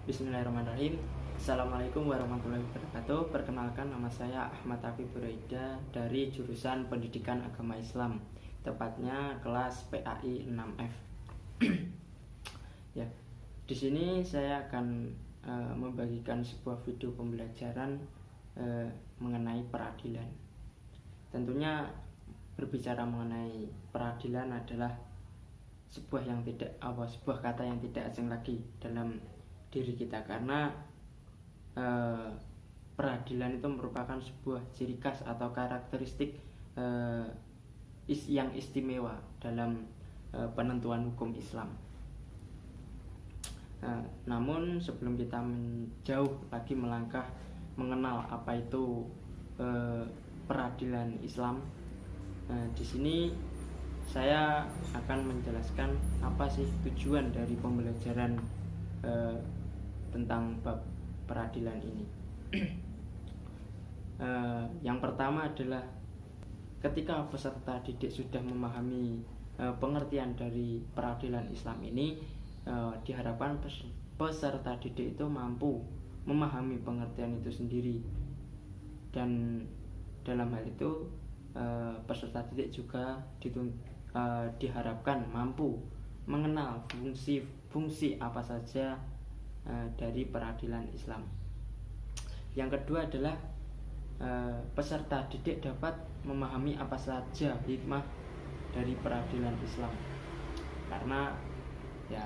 Bismillahirrahmanirrahim. Assalamualaikum warahmatullahi wabarakatuh. Perkenalkan, nama saya Ahmad Afif Buraida dari jurusan Pendidikan Agama Islam, tepatnya kelas PAI 6F. Ya, di sini saya akan membagikan sebuah video pembelajaran mengenai peradilan. Tentunya berbicara mengenai peradilan adalah sebuah kata yang tidak asing lagi dalam diri kita, karena peradilan itu merupakan sebuah ciri khas atau karakteristik yang istimewa dalam penentuan hukum Islam. Namun sebelum kita menjauh lagi melangkah mengenal apa itu peradilan Islam, di sini saya akan menjelaskan apa sih tujuan dari pembelajaran tentang bab peradilan ini. Yang pertama adalah ketika peserta didik sudah memahami pengertian dari peradilan Islam ini, diharapkan peserta didik itu mampu memahami pengertian itu sendiri, dan dalam hal itu peserta didik juga diharapkan mampu mengenal fungsi apa saja dari peradilan Islam. Yang kedua adalah peserta didik dapat memahami apa saja hikmah dari peradilan Islam, karena ya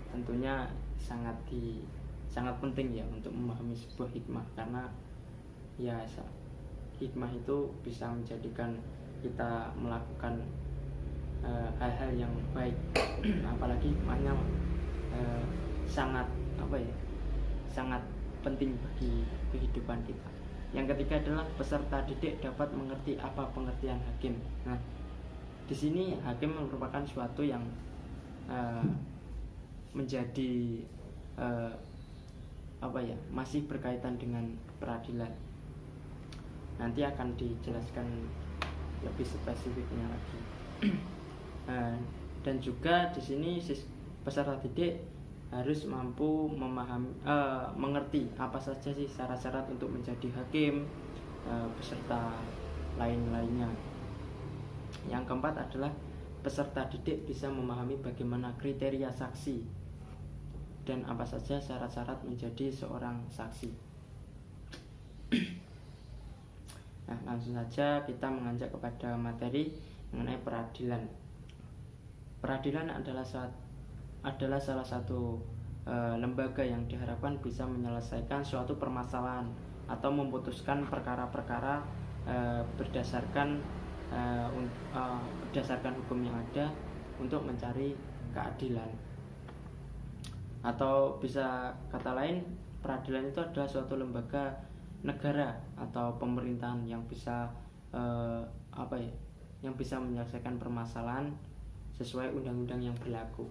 tentunya sangat penting ya untuk memahami sebuah hikmah, karena ya hikmah itu bisa menjadikan kita melakukan hal-hal yang baik, apalagi hikmahnya sangat penting bagi kehidupan kita. Yang ketiga adalah peserta didik dapat mengerti apa pengertian hakim. Nah, di sini hakim merupakan suatu yang menjadi masih berkaitan dengan peradilan. Nanti akan dijelaskan lebih spesifiknya lagi. Dan juga di sini peserta didik harus mampu mengerti apa saja sih syarat-syarat untuk menjadi hakim beserta lain-lainnya. Yang keempat adalah peserta didik bisa memahami bagaimana kriteria saksi dan apa saja syarat-syarat menjadi seorang saksi. Nah, langsung saja kita menganjak kepada materi mengenai peradilan. Peradilan adalah salah satu lembaga yang diharapkan bisa menyelesaikan suatu permasalahan atau memutuskan perkara-perkara berdasarkan hukum yang ada untuk mencari keadilan. Atau bisa kata lain, peradilan itu adalah suatu lembaga negara atau pemerintahan yang bisa yang bisa menyelesaikan permasalahan sesuai undang-undang yang berlaku.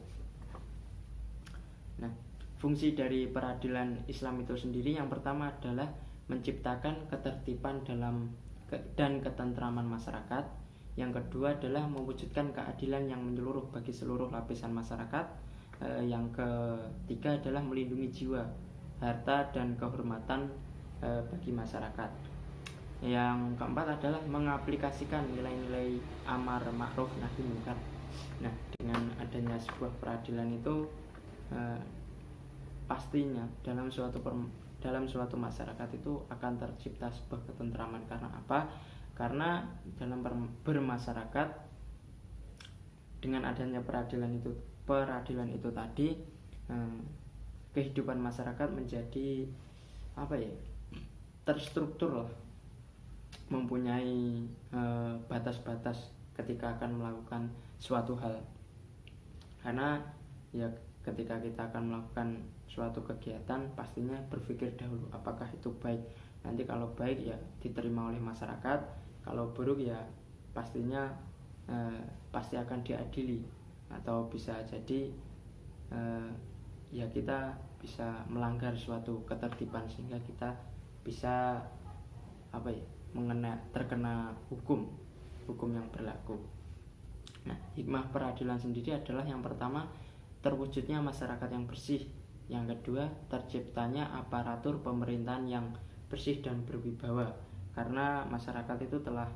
Nah, fungsi dari peradilan Islam itu sendiri yang pertama adalah menciptakan ketertiban dan ketentraman masyarakat. Yang kedua adalah mewujudkan keadilan yang menyeluruh bagi seluruh lapisan masyarakat. Yang ketiga adalah melindungi jiwa, harta, dan kehormatan bagi masyarakat. Yang keempat adalah mengaplikasikan nilai-nilai amar ma'ruf nahi munkar. Nah, dengan adanya sebuah peradilan itu pastinya dalam suatu masyarakat itu akan tercipta sebuah ketentraman. Karena apa? Karena dalam bermasyarakat dengan adanya peradilan itu tadi, kehidupan masyarakat menjadi terstruktur lah, mempunyai batas-batas ketika akan melakukan suatu hal. Karena ya ketika kita akan melakukan suatu kegiatan, pastinya berpikir dahulu apakah itu baik. Nanti kalau baik ya diterima oleh masyarakat, kalau buruk ya pastinya pasti akan diadili, atau bisa jadi ya kita bisa melanggar suatu ketertiban sehingga kita bisa terkena hukum yang berlaku. Nah, hikmah peradilan sendiri adalah yang pertama, terwujudnya masyarakat yang bersih Yang kedua, terciptanya aparatur pemerintahan yang bersih dan berwibawa, karena masyarakat itu telah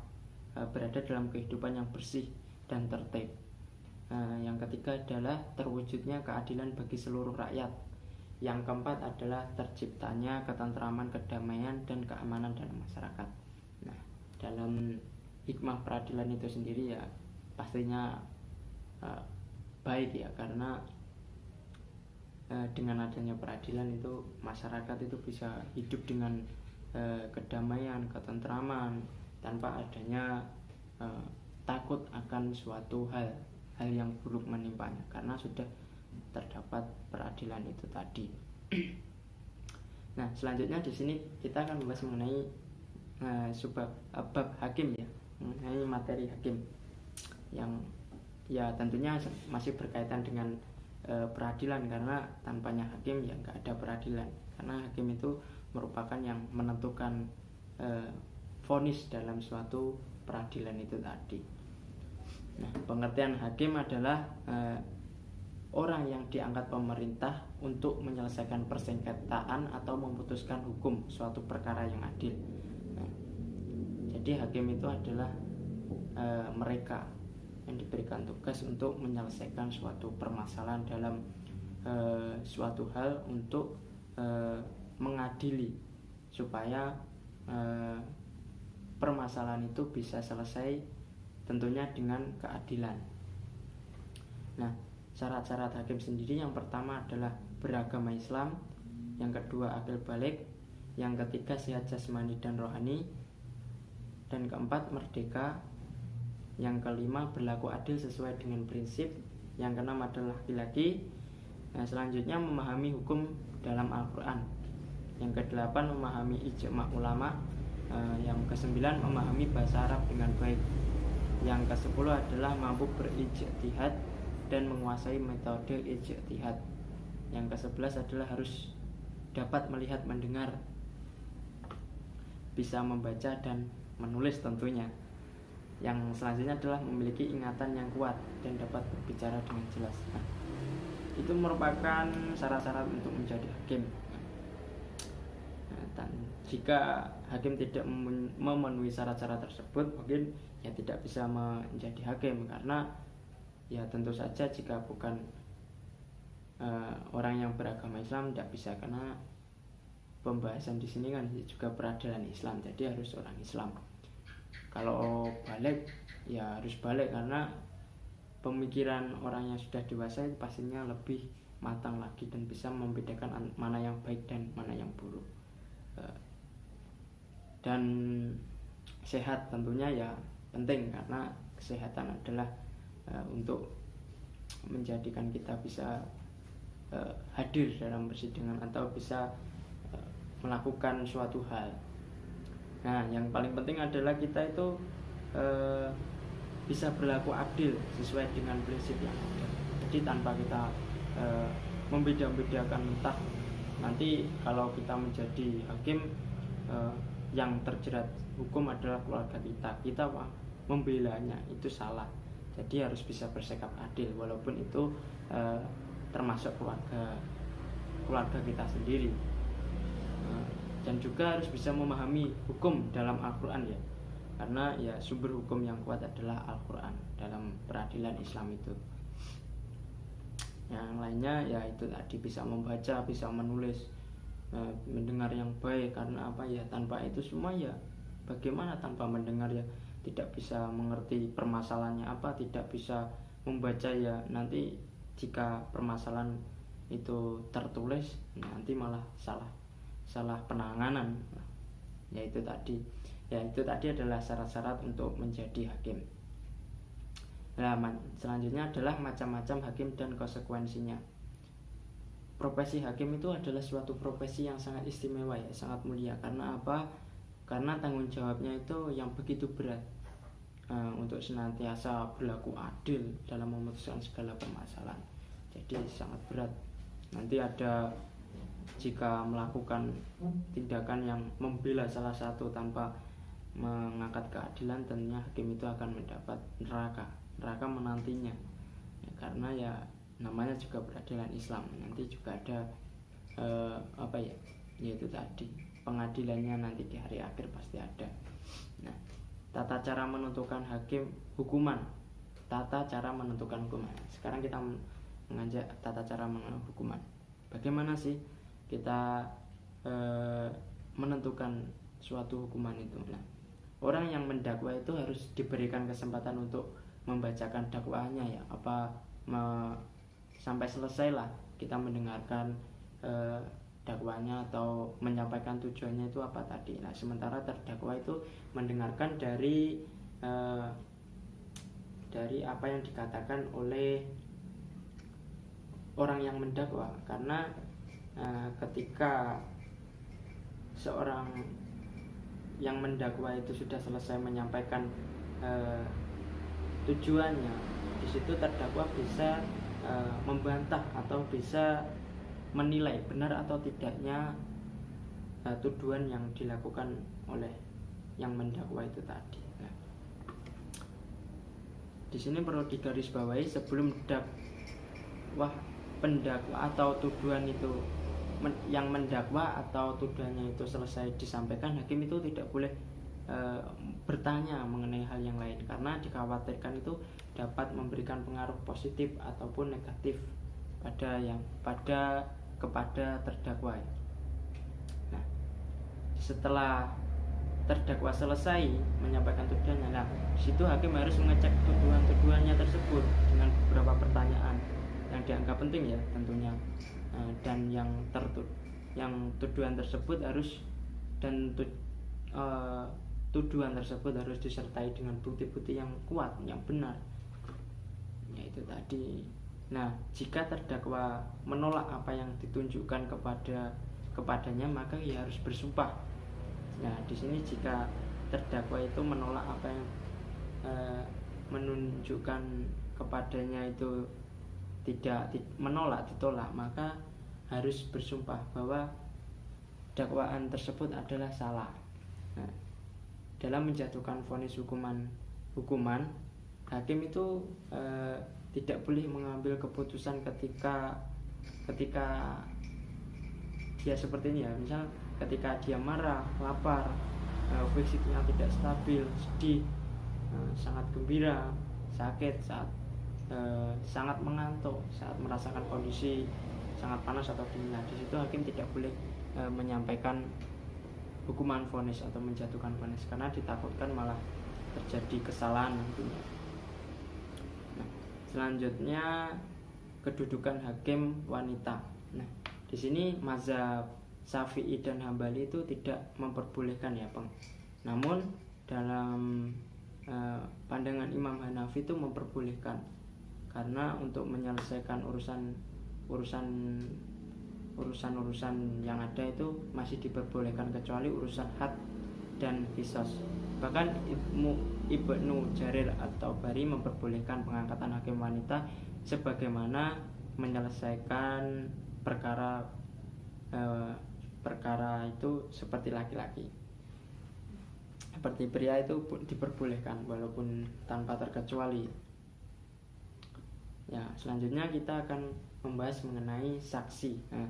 berada dalam kehidupan yang bersih dan tertib. Yang ketiga adalah terwujudnya keadilan bagi seluruh rakyat. Yang keempat adalah terciptanya ketentraman, kedamaian, dan keamanan dalam masyarakat. Nah, dalam hikmah peradilan itu sendiri ya pastinya baik ya, karena dengan adanya peradilan itu masyarakat itu bisa hidup dengan kedamaian, ketentraman, tanpa adanya takut akan suatu hal yang buruk menimpanya, karena sudah terdapat peradilan itu tadi. Nah, selanjutnya di sini kita akan membahas mengenai bab hakim ya, mengenai materi hakim yang ya tentunya masih berkaitan dengan peradilan, karena tanpanya hakim ya nggak ada peradilan, karena hakim itu merupakan yang menentukan vonis dalam suatu peradilan itu tadi. Nah, pengertian hakim adalah orang yang diangkat pemerintah untuk menyelesaikan persengketaan atau memutuskan hukum suatu perkara yang adil. Nah, jadi hakim itu adalah mereka yang diberikan tugas untuk menyelesaikan suatu permasalahan dalam suatu hal, untuk mengadili supaya permasalahan itu bisa selesai tentunya dengan keadilan. Nah, syarat-syarat hakim sendiri yang pertama adalah beragama Islam, yang kedua akil balik, yang ketiga sehat jasmani dan rohani, dan keempat merdeka, yang kelima berlaku adil sesuai dengan prinsip, yang keenam adalah laki-laki. Nah, selanjutnya memahami hukum dalam Al-Quran, yang kedelapan memahami ijma' ulama, yang kesembilan memahami bahasa Arab dengan baik, yang kesepuluh adalah mampu berijtihad dan menguasai metode ijtihad, yang kesebelas adalah harus dapat melihat mendengar, bisa membaca dan menulis tentunya. Yang selanjutnya adalah memiliki ingatan yang kuat dan dapat berbicara dengan jelas. Nah, itu merupakan syarat-syarat untuk menjadi hakim. Dan jika hakim tidak memenuhi syarat-syarat tersebut, mungkin ya tidak bisa menjadi hakim, karena ya tentu saja jika bukan orang yang beragama Islam tidak bisa, karena pembahasan di sini kan juga peradilan Islam, jadi harus orang Islam. Kalau balik ya harus balik, karena pemikiran orang yang sudah dewasa itu pastinya lebih matang lagi dan bisa membedakan mana yang baik dan mana yang buruk. Dan sehat tentunya ya penting, karena kesehatan adalah untuk menjadikan kita bisa hadir dalam persidangan atau bisa melakukan suatu hal. Nah, yang paling penting adalah kita itu bisa berlaku adil sesuai dengan prinsip yang ada. Jadi tanpa kita membeda-bedakan, entah nanti kalau kita menjadi hakim yang terjerat hukum adalah keluarga kita membelanya itu salah. Jadi harus bisa bersikap adil walaupun itu termasuk keluarga kita sendiri. Dan juga harus bisa memahami hukum dalam Al-Quran ya, karena ya sumber hukum yang kuat adalah Al-Quran dalam peradilan Islam itu. Yang lainnya ya itu tadi, bisa membaca, bisa menulis, mendengar yang baik, karena apa ya, tanpa itu semua ya bagaimana tanpa mendengar ya, tidak bisa mengerti permasalahannya apa, tidak bisa membaca ya, nanti jika permasalahan itu tertulis nanti malah salah penanganan. Ya itu tadi adalah syarat-syarat untuk menjadi hakim. Nah, selanjutnya adalah macam-macam hakim dan konsekuensinya. Profesi hakim itu adalah suatu profesi yang sangat istimewa ya, sangat mulia. Karena apa? Karena tanggung jawabnya itu yang begitu berat, untuk senantiasa berlaku adil dalam memutuskan segala permasalahan. Jadi sangat berat. Nanti ada, jika melakukan tindakan yang membela salah satu tanpa mengangkat keadilan, tentunya hakim itu akan mendapat neraka menantinya ya, karena ya namanya juga peradilan Islam, nanti juga ada apa ya, yaitu tadi pengadilannya nanti di hari akhir pasti ada. Nah, tata cara menentukan tata cara menentukan hukuman. Sekarang kita mengajak tata cara menentukan hukuman. Bagaimana sih kita menentukan suatu hukuman itu? Nah, orang yang mendakwa itu harus diberikan kesempatan untuk membacakan dakwaannya ya, sampai selesai lah kita mendengarkan dakwanya atau menyampaikan tujuannya itu apa tadi. Nah, sementara terdakwa itu mendengarkan dari apa yang dikatakan oleh orang yang mendakwa, karena ketika seorang yang mendakwa itu sudah selesai menyampaikan tujuannya, di situ terdakwa bisa membantah atau bisa menilai benar atau tidaknya tuduhan yang dilakukan oleh yang mendakwa itu tadi. Nah, di sini perlu digarisbawahi, sebelum pendakwa atau tuduhan itu yang mendakwa atau tuduhannya itu selesai disampaikan, hakim itu tidak boleh bertanya mengenai hal yang lain, karena dikhawatirkan itu dapat memberikan pengaruh positif ataupun negatif kepada terdakwa. Nah, setelah terdakwa selesai menyampaikan tuduhannya, nah situ hakim harus mengecek tuduhannya tersebut dengan beberapa pertanyaan yang dianggap penting ya tentunya, dan yang tuduhan tersebut tuduhan tersebut harus disertai dengan bukti-bukti yang kuat, yang benar, yaitu tadi. Nah, jika terdakwa menolak apa yang ditunjukkan kepadanya, maka ia harus bersumpah. Nah, di sini jika terdakwa itu menolak apa yang menunjukkan kepadanya itu ditolak, maka harus bersumpah bahwa dakwaan tersebut adalah salah. Nah, dalam menjatuhkan vonis hukuman, hakim itu tidak boleh mengambil keputusan ketika dia seperti ini ya, misal ketika dia marah, lapar, fisiknya tidak stabil, sedih, sangat gembira, sakit, saat sangat mengantuk, saat merasakan kondisi sangat panas atau dingin. Nah, di situ hakim tidak boleh menyampaikan hukuman vonis atau menjatuhkan vonis, karena ditakutkan malah terjadi kesalahan nantinya. Nah, selanjutnya kedudukan hakim wanita. Nah, di sini mazhab Syafi'i dan Hambali itu tidak memperbolehkan ya, Bang. Namun dalam pandangan Imam Hanafi itu memperbolehkan, karena untuk menyelesaikan urusan yang ada itu masih diperbolehkan, kecuali urusan had dan kisos. Bahkan Ibnu Jarir at-Tabari memperbolehkan pengangkatan hakim wanita sebagaimana menyelesaikan perkara itu seperti laki-laki. Seperti pria itu diperbolehkan walaupun tanpa terkecuali. Ya, selanjutnya kita akan membahas mengenai saksi. Nah,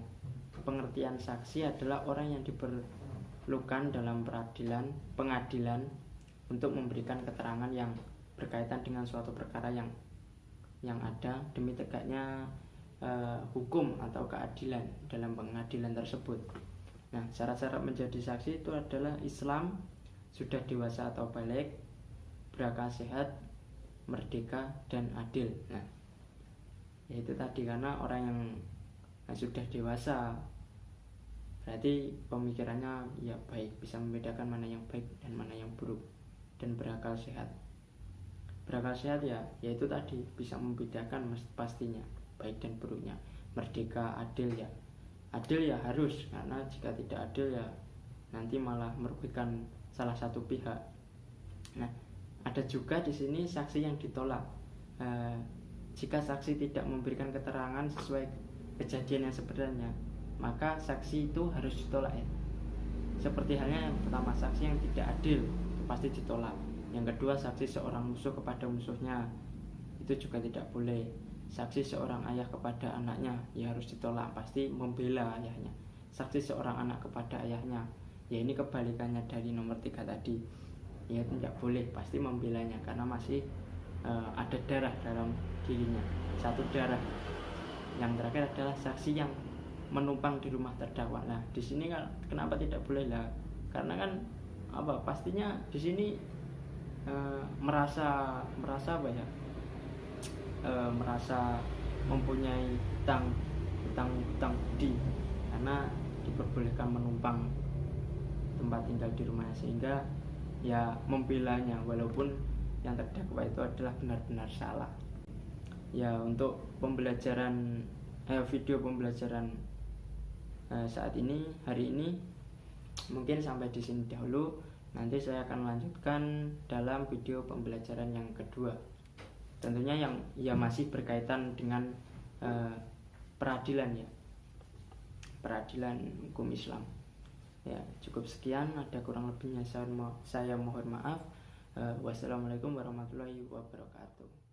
pengertian saksi adalah orang yang diperlukan dalam pengadilan untuk memberikan keterangan yang berkaitan dengan suatu perkara yang ada demi tegaknya hukum atau keadilan dalam pengadilan tersebut. Nah, syarat-syarat menjadi saksi itu adalah Islam, sudah dewasa atau balik, berakal sehat, merdeka, dan adil. Nah, yaitu tadi, karena orang yang sudah dewasa berarti pemikirannya ya baik, bisa membedakan mana yang baik dan mana yang buruk, dan berakal sehat. Berakal sehat ya yaitu tadi bisa membedakan pastinya baik dan buruknya. Merdeka, adil ya harus, karena jika tidak adil ya nanti malah merugikan salah satu pihak. Nah, ada juga di sini saksi yang ditolak. Jika saksi tidak memberikan keterangan sesuai kejadian yang sebenarnya, maka saksi itu harus ditolak ya. Seperti halnya yang pertama, saksi yang tidak adil itu pasti ditolak. Yang kedua, saksi seorang musuh kepada musuhnya itu juga tidak boleh. saksi seorang ayah kepada anaknya ya harus ditolak, pasti membela ayahnya. Saksi seorang anak kepada ayahnya, ya ini kebalikannya dari nomor 3 tadi, ya tidak boleh, pasti membelanya karena masih ada darah dalam dirinya, satu darah. Yang terakhir adalah saksi yang menumpang di rumah terdakwa. Nah, di sini kan kenapa tidak boleh lah? Karena kan pastinya di sini merasa apa ya? Merasa mempunyai hutang budi karena diperbolehkan menumpang tempat tinggal di rumahnya, sehingga ya membelanya walaupun yang terdakwa itu adalah benar-benar salah. Ya, untuk pembelajaran video pembelajaran saat ini, hari ini mungkin sampai di sini dahulu. Nanti saya akan melanjutkan dalam video pembelajaran yang kedua. Tentunya yang ya masih berkaitan dengan peradilan ya. Peradilan hukum Islam. Ya, cukup sekian, ada kurang lebihnya saya mohon maaf. Wassalamualaikum warahmatullahi wabarakatuh.